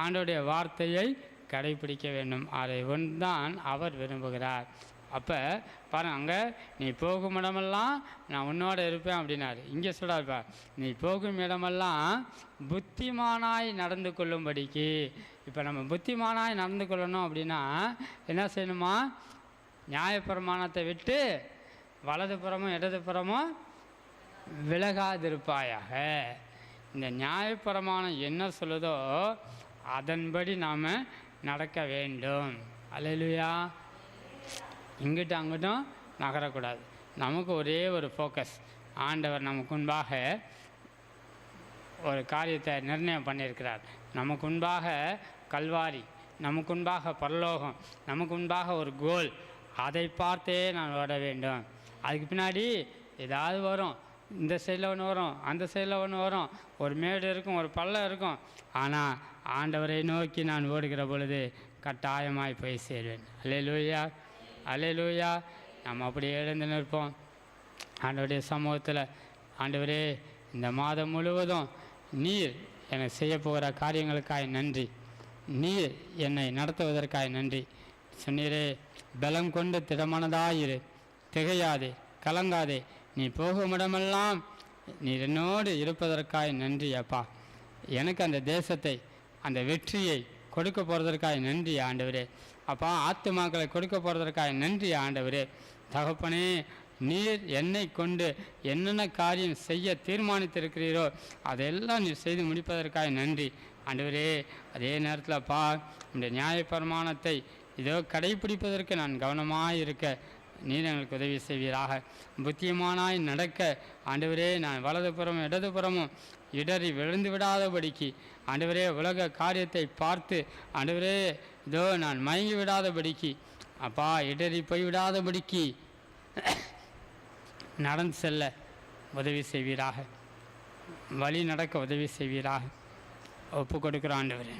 ஆண்டவருடைய வார்த்தையை கடைபிடிக்க வேண்டும். அதை ஒன்றுதான் அவர் விரும்புகிறார். அப்போ பாருங்க, அங்கே நீ போகும் இடமெல்லாம் நான் உன்னோட இருப்பேன் அப்படின்னாரு. இங்கே சொல்கிறாருப்பா, நீ போகும் இடமெல்லாம் புத்திமானாய் நடந்து கொள்ளும்படிக்கு. இப்போ நம்ம புத்திமானாய் நடந்து கொள்ளணும் அப்படின்னா என்ன செய்யணுமா? நியாயப்பிரமாணத்தை விட்டு வலதுபுறமும் இடதுபுறமும் விலகாதிருப்பாயாக. இந்த நியாயப்பிரமாணம் என்ன சொல்லுதோ அதன்படி நாம் நடக்க வேண்டும். அல்லேலூயா. இங்கிட்ட அங்கிட்டும் நகரக்கூடாது. நமக்கு ஒரே ஒரு ஃபோக்கஸ். ஆண்டவர் நமக்கு முன்பாக ஒரு காரியத்தை நிர்ணயம் பண்ணியிருக்கிறார். நமக்கு முன்பாக கல்வாரி, நமக்கு முன்பாக பரலோகம், நமக்கு முன்பாக ஒரு கோல். அதை பார்த்தே நான் ஓட வேண்டும். அதுக்கு பின்னாடி ஏதாவது வரும். இந்த சைடில் ஒன்று வரும், அந்த சைடில் ஒன்று வரும், ஒரு மேடு இருக்கும், ஒரு பள்ளம் இருக்கும். ஆனால் ஆண்டவரை நோக்கி நான் ஓடுகிற பொழுது கட்டாயமாய் போய் சேர்வேன். அல்லேலூயா. அல்லேலூயா. நம்ம அப்படியே எழுந்து நிற்போம் ஆண்டவருடைய சமூகத்தில். ஆண்டவரே, இந்த மாதம் முழுவதும் நீர் என்னை செய்ய போகிற காரியங்களுக்காய் நன்றி. நீர் என்னை நடத்துவதற்காய் நன்றி. சொன்னீரே, பலம் கொண்டு திடமானதாயிரு, திகையாதே, கலங்காதே, நீ போகும் இடமெல்லாம் நீர் என்னோடு இருப்பதற்காய் நன்றி அப்பா. எனக்கு அந்த தேசத்தை, அந்த வெற்றியை கொடுக்க போகிறதற்காய் நன்றி ஆண்டவரே. அப்பா, ஆத்துமாக்களை கொடுக்க போகிறதற்காக நன்றி ஆண்டவரே. தகப்பனே, நீர் என்னை கொண்டு என்னென்ன காரியம் செய்ய தீர்மானித்திருக்கிறீரோ அதெல்லாம் நீர் செய்து முடிப்பதற்காக நன்றி ஆண்டவரே. அதே நேரத்தில் அப்பா, இந்த நியாயப்பிரமாணத்தை இதோ கடைபிடிப்பதற்கு நான் கவனமாக இருக்க நீர் எங்களுக்கு உதவி செய்வீராக. புத்தியமானாய் நடக்க ஆண்டவரே, நான் வலதுபுறமும் இடதுபுறமும் இடறி விழுந்து விடாதபடிக்கு ஆண்டவரே, உலக காரியத்தை பார்த்து ஆண்டவரே இதோ நான் மயங்கி விடாதபடிக்கு அப்பா, இடறி போய்விடாதபடிக்கு நடந்து செல்ல உதவி செய்வீராக. வழி நடக்க உதவி செய்வீராக. ஒப்பு கொடுக்குறோம் ஆண்டவரே,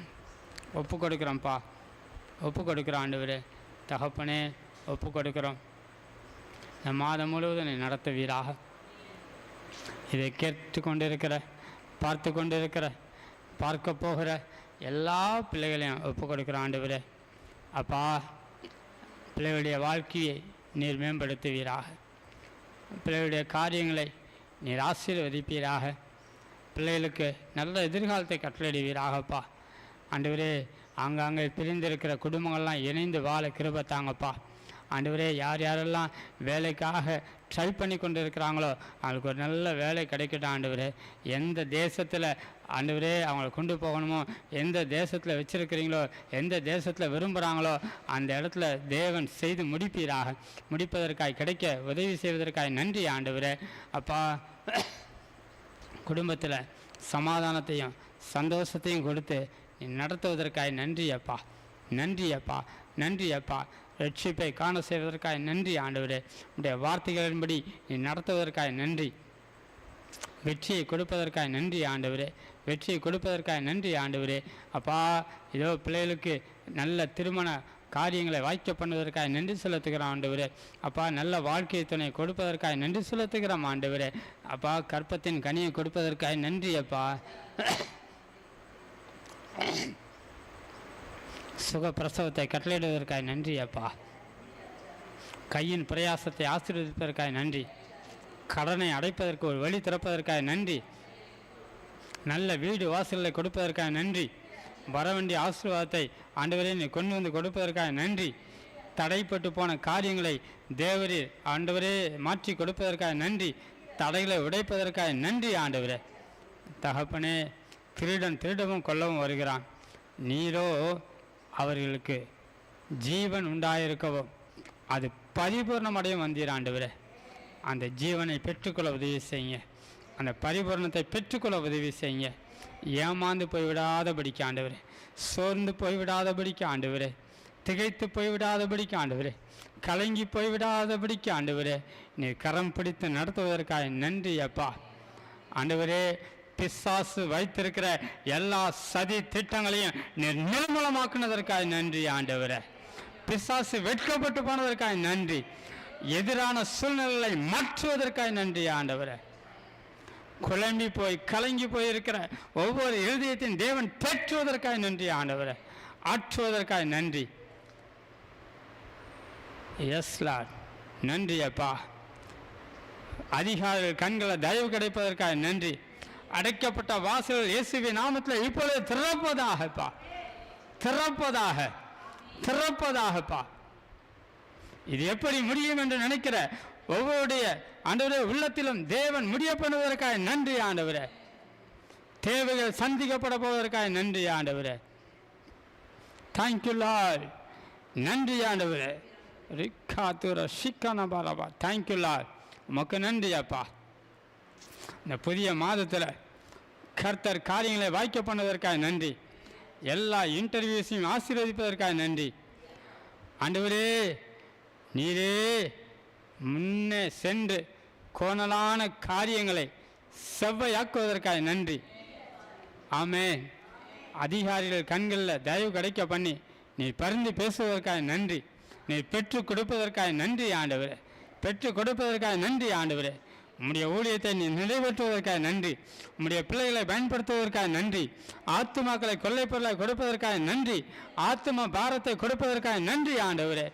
ஒப்பு கொடுக்குறோம்ப்பா, ஒப்பு கொடுக்குறோம் ஆண்டவரே. தகப்பனே, ஒப்பு கொடுக்குறோம். இந்த மாதம் முழுவதும் நீ நடத்துவீராக. இதை கேட்டு கொண்டிருக்கிற, பார்த்து கொண்டிருக்கிற, பார்க்க போகிற எல்லா பிள்ளைகளையும் ஒப்பு கொடுக்குற ஆண்டவரே, அப்பா பிள்ளைகளுடைய வாழ்க்கையை நீர் மேம்படுத்துவீராக. பிள்ளைகளுடைய காரியங்களை நீர் ஆசீர்வதிப்பீராக. பிள்ளைகளுக்கு நல்ல எதிர்காலத்தை கட்டளையிடுவீராகப்பா. ஆண்டவரே, ஆங்காங்கே பிரிந்திருக்கிற குடும்பங்கள்லாம் இணைந்து வாழ கிருபை தாங்கப்பா. ஆண்டவரே, யார் யாரெல்லாம் வேலைக்காக ட்ரை பண்ணி கொண்டு இருக்கிறாங்களோ அவங்களுக்கு ஒரு நல்ல வேலை கிடைக்கட்டும் ஆண்டவரே. எந்த தேசத்தில் ஆண்டவரே அவங்கள கொண்டு போகணுமோ, எந்த தேசத்தில் வச்சுருக்கிறீங்களோ, எந்த தேசத்தில் விரும்புகிறாங்களோ அந்த இடத்துல தேவன் செய்து முடிப்பீராக. முடிப்பதற்காய் கிடைக்க உதவி செய்வதற்காய் நன்றி ஆண்டவரே. அப்பா, குடும்பத்தில் சமாதானத்தையும் சந்தோஷத்தையும் கொடுத்து நடத்துவதற்காய் நன்றி அப்பா. நன்றி அப்பா, நன்றி அப்பா. ரட்சிப்பை காண செய்வதற்காக நன்றி ஆண்டவரே. உடைய வார்த்தைகளின்படி நீ நடத்துவதற்காக நன்றி. வெற்றியை கொடுப்பதற்காக நன்றி ஆண்டவரே. வெற்றியை கொடுப்பதற்காக நன்றி ஆண்டவரே. அப்பா, இதோ பிள்ளைகளுக்கு நல்ல திருமண காரியங்களை வாய்க்க பண்ணுவதற்காக நன்றி செலுத்துகிறோம் ஆண்டவரே. அப்பா, நல்ல வாழ்க்கை துணை கொடுப்பதற்காக நன்றி செலுத்துகிறோம் ஆண்டவரே. அப்பா, கற்பத்தின் கனியை கொடுப்பதற்காக நன்றி அப்பா. சுகப்பிரசவத்தை கட்டளையிடுவதற்காக நன்றி அப்பா. கையின் பிரயாசத்தை ஆசீர்வதிப்பதற்காக நன்றி. கடனை அடைப்பதற்கு ஒரு வழி திறப்பதற்காக நன்றி. நல்ல வீடு வாசல்களை கொடுப்பதற்காக நன்றி. வர வேண்டிய ஆசீர்வாதத்தை ஆண்டவரே நீ கொண்டு வந்து கொடுப்பதற்காக நன்றி. தடைப்பட்டு போன காரியங்களை தேவரீர் ஆண்டவரே மாற்றி கொடுப்பதற்காக நன்றி. தடைகளை உடைப்பதற்காக நன்றி ஆண்டவரே. தகப்பனே, திருடன் திருடவும் கொல்லவும் வருகிறான், நீரோ அவர்களுக்கு ஜீவன் உண்டாயிருக்கவும் அது பரிபூர்ணமடையும் வந்தீர் ஆண்டவரே. அந்த ஜீவனை பெற்றுக்கொள்ள உதவி செய்யுங்க. அந்த பரிபூர்ணத்தை பெற்றுக்கொள்ள உதவி செய்யுங்க. ஏமாந்து போய்விடாதபடிக்கு ஆண்டவரே, சோர்ந்து போய்விடாதபடிக்கு ஆண்டவரே, திகைத்து போய்விடாதபடிக்கு ஆண்டவரே, கலங்கி போய்விடாதபடிக்கு ஆண்டவரே, நீ கரம் பிடித்து நடத்துவதற்காக நன்றி அப்பா. ஆண்டவரே, பிசாசு வைத்திருக்கிற எல்லா சதி திட்டங்களையும் நீர் நிர்மூலமாக்குனதற்காக நன்றி ஆண்டவரே. பிசாசு வெட்கப்பட்டு போனதற்காக நன்றி. எதிரான சூழ்நிலைகளை மாற்றுவதற்காக நன்றி ஆண்டவரே. குழம்பி போய் கலங்கி போயிருக்கிற ஒவ்வொரு இருதயத்தையும் தேவன் பெற்றுவதற்காக நன்றி ஆண்டவரே. ஆற்றுவதற்காக நன்றி. எஸ் லார்ட், நன்றி அப்பா. அதிகாரிகள் கண்களை தயவு கிடைப்பதற்காக நன்றி. அடைக்கப்பட்ட வாசல்கள் இயேசுவின் நாமத்தில் இப்பொழுது திறப்பதாகப்பா, திறப்பதாக, திறப்பதாகப்பா. இது எப்படி முடியும் என்று நினைக்கிற ஒவ்வொருடைய ஆண்டவரே உள்ளத்திலும் தேவன் முடிய பண்ணுவதற்காக நன்றி ஆண்டவரே. தேவைகள் சந்திக்கப்பட போவதற்காக நன்றி ஆண்டவரே. தேங்க்யூ லார்ட், நன்றி ஆண்டவரே. ரிக்காத்துர சிக்கன பாலபா, தேங்க்யூ லார்ட், உமக்கு நன்றி அப்பா. இந்த புதிய மாதத்தில் கர்த்தர் காரியங்களை வாய்க்க பண்ணுவதற்காக நன்றி. எல்லா இன்டர்வியூஸையும் ஆசீர்வதிப்பதற்காக நன்றி ஆண்டவரே. நீரே முன்னே சென்று கோணலான காரியங்களை செவ்வையாக்குவதற்காக நன்றி. ஆமென். அதிகாரிகள் கண்களில் தயவு கிடைக்க பண்ணி நீ பரிந்து பேசுவதற்காக நன்றி. நீ பெற்றுக் கொடுப்பதற்காக நன்றி ஆண்டவரே. பெற்றுக் கொடுப்பதற்காக நன்றி ஆண்டவரே. உம்முடைய ஊழியத்தை நீ நிறைவேற்றுவதற்காக நன்றி. உம்முடைய பிள்ளைகளை பயன்படுத்துவதற்காக நன்றி. ஆத்துமாக்களை கொள்ளைப்பொருளை கொடுப்பதற்காக நன்றி. ஆத்தும பாரத்தை கொடுப்பதற்காக நன்றி ஆண்டவரே.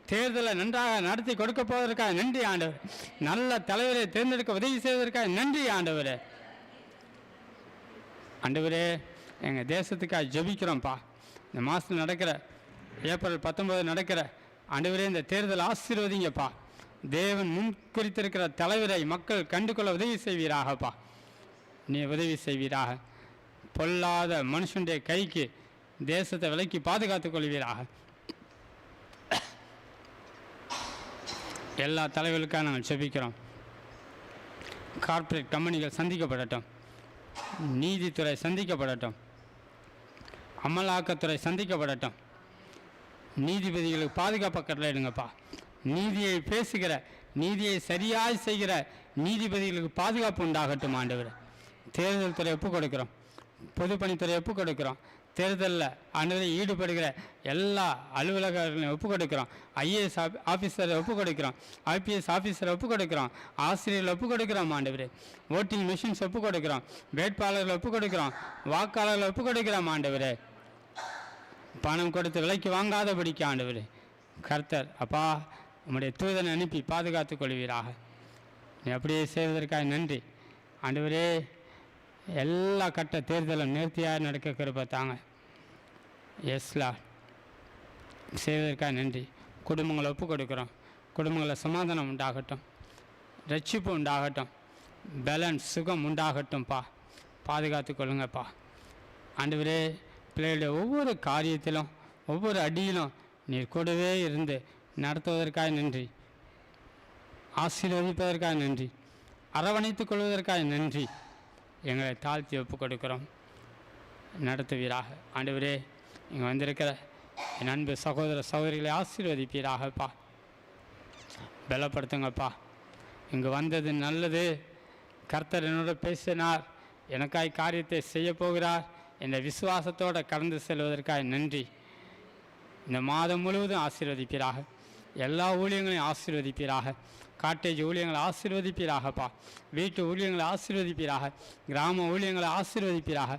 தேர்தலை நன்றாக நடத்தி கொடுக்க போவதற்காக நன்றி ஆண்டவர். நல்ல தலைவரை தேர்ந்தெடுக்க உதவி செய்வதற்காக நன்றி ஆண்டவரே. ஆண்டவரே, எங்கள் தேசத்துக்காக ஜெபிக்கிறோம்ப்பா. இந்த மாதத்தில் நடக்கிற ஏப்ரல் 19 நடக்கிற ஆண்டவரே, இந்த தேர்தல் ஆசீர்வதிங்கப்பா. தேவன் முன் குறித்திருக்கிற தலைவரை மக்கள் கண்டுகொள்ள உதவி செய்வீராகப்பா. நீ உதவி செய்வீராக. பொல்லாத மனுஷனுடைய கைக்கு தேசத்தை விலக்கி பாதுகாத்துக் கொள்வீராக. எல்லா தலைவர்களுக்காக நாங்கள் செபிக்கிறோம். கார்ப்பரேட் கம்பெனிகள் சந்திக்கப்படட்டும். நீதித்துறை சந்திக்கப்படட்டும். அமலாக்கத்துறை சந்திக்கப்படட்டும். நீதிபதிகளுக்கு பாதுகாப்பு கட்டளையிடுங்கப்பா. நீதியை பேசுகிற, நீதியை சரியாய் செய்கிற நீதிபதிகளுக்கு பாதுகாப்பு உண்டாகட்டும் ஆண்டவர். தேர்தல் துறை ஒப்புக் கொடுக்கிறோம். பொதுப்பணித்துறை ஒப்பு கொடுக்குறோம். தேர்தலில் ஆண்டவரே ஈடுபடுகிற எல்லா அலுவலகர்களையும் ஒப்பு கொடுக்குறோம். ஐஏஎஸ் ஆஃபீஸரை ஒப்பு கொடுக்குறோம். ஐபிஎஸ் ஆஃபீஸரை ஒப்பு கொடுக்குறோம். ஆசிரியர்கள் ஒப்பு கொடுக்குறோம். ஆண்டவரே ஓட்டிங் மிஷின்ஸ் ஒப்பு கொடுக்குறோம். வேட்பாளர்களை ஒப்பு கொடுக்குறோம். வாக்காளர்களை ஒப்பு கொடுக்குறோம். ஆண்டவரே பணம் கொடுத்து விலைக்கு வாங்காதபடிக்கு ஆண்டவரே கர்த்தர் அப்பா உம்முடைய தூதனை அனுப்பி பாதுகாத்து கொள்வீராக. நீ அப்படியே செய்வதற்காக நன்றி ஆண்டவரே. எல்லா கட்ட தேர்தலும் நேர்த்தியாக நடக்க கிருபை தாங்க. எஸ்லா செய்வதற்காக நன்றி. குடும்பங்களை ஒப்பு கொடுக்குறோம். குடும்பங்களில் சமாதானம் உண்டாகட்டும், ரட்சிப்பு உண்டாகட்டும், பேலன்ஸ் சுகம் உண்டாகட்டும்ப்பா. பாதுகாத்து கொள்ளுங்கப்பா ஆண்டவரே. பிள்ளைகளுடைய ஒவ்வொரு காரியத்திலும் ஒவ்வொரு அடியிலும் நீர் கூடவே இருந்து நடத்துவதற்காக நன்றி. ஆசீர்வதிப்பதற்காக நன்றி. அரவணைத்துக் கொள்வதற்காக நன்றி. எங்களை தாழ்த்தி ஒப்பு கொடுக்குறோம். நடத்துவீராக ஆண்டவரே. இங்கே வந்திருக்கிற என் அன்பு சகோதர சகோதரிகளை ஆசீர்வதிப்பீராகப்பா. பலப்படுத்துங்கப்பா. இங்கே வந்தது நல்லது. கர்த்தர் என்னோட பேசினார், எனக்காய் காரியத்தை செய்ய போகிறார் என்ற விசுவாசத்தோடு கடந்து செல்வதற்காக நன்றி. இந்த மாதம் முழுவதும் ஆசீர்வதிப்பீராக. எல்லா ஊழியங்களையும் ஆசீர்வதிப்பீராக. காட்டேஜ் ஊழியங்களை ஆசீர்வதிப்பீராகப்பா. வீட்டு ஊழியங்களை ஆசீர்வதிப்பீராக. கிராம ஊழியங்களை ஆசீர்வதிப்பீராக.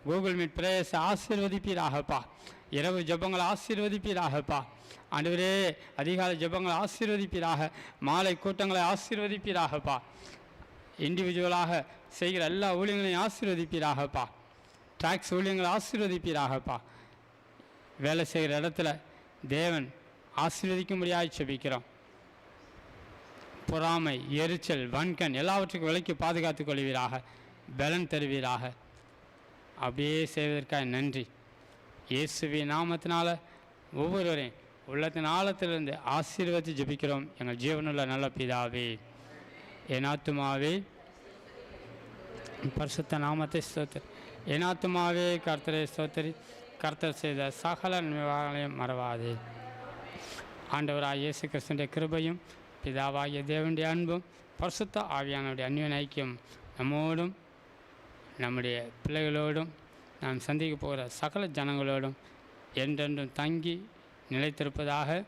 கூகுள் மீட் பிரேயர்ஸை ஆசீர்வதிப்பீராகப்பா. இரவு ஜெபங்களை ஆசீர்வதிப்பீராகப்பா. ஆண்டவரே அதிகாலை ஜெபங்களை ஆசீர்வதிப்பீராக. மாலை கூட்டங்களை ஆசீர்வதிப்பீராகப்பா. இண்டிவிஜுவலாக செய்கிற எல்லா ஊழியங்களையும் ஆசீர்வதிப்பீராகப்பா. டாக்ஸ் ஊழியங்களை ஆசீர்வதிப்பீராகப்பா. வேலை செய்கிற இடத்துல தேவன் ஆசீர்வதிக்கும்படியாக செபிக்கிறோம். பொறாமை, எரிச்சல், வன்கண் எல்லாவற்றுக்கும் விலைக்கு பாதுகாத்து கொள்வீராக. பலன் தருவீராக. அப்படியே செய்வதற்காக நன்றி. இயேசுவின் நாமத்தினால ஒவ்வொருவரையும் உள்ளத்தின் ஆழத்திலிருந்து ஆசீர்வதித்து ஜெபிக்கிறோம் எங்கள் ஜீவனுள்ள நல்ல பிதாவே. என் ஆத்துமாவே பரிசுத்த நாமத்தை ஸ்தோத்திரி. என் ஆத்துமாவே கர்த்தரை ஸ்தோத்திரி. கர்த்தர் செய்த சகல நிவாரணங்களையும் மறவாதே. ஆண்டவராக இயேசு கிறிஸ்துவின் கிருபையும் பிதாவாகிய தேவனுடைய அன்பும் பரிசுத்த ஆவியானுடைய அந்நிய ஐக்கியம் நம்மோடும் நம்முடைய பிள்ளைகளோடும் நாம் சந்திக்க போகிற சகல ஜனங்களோடும் என்றென்றும் தங்கி நிலைத்திருப்பதாக.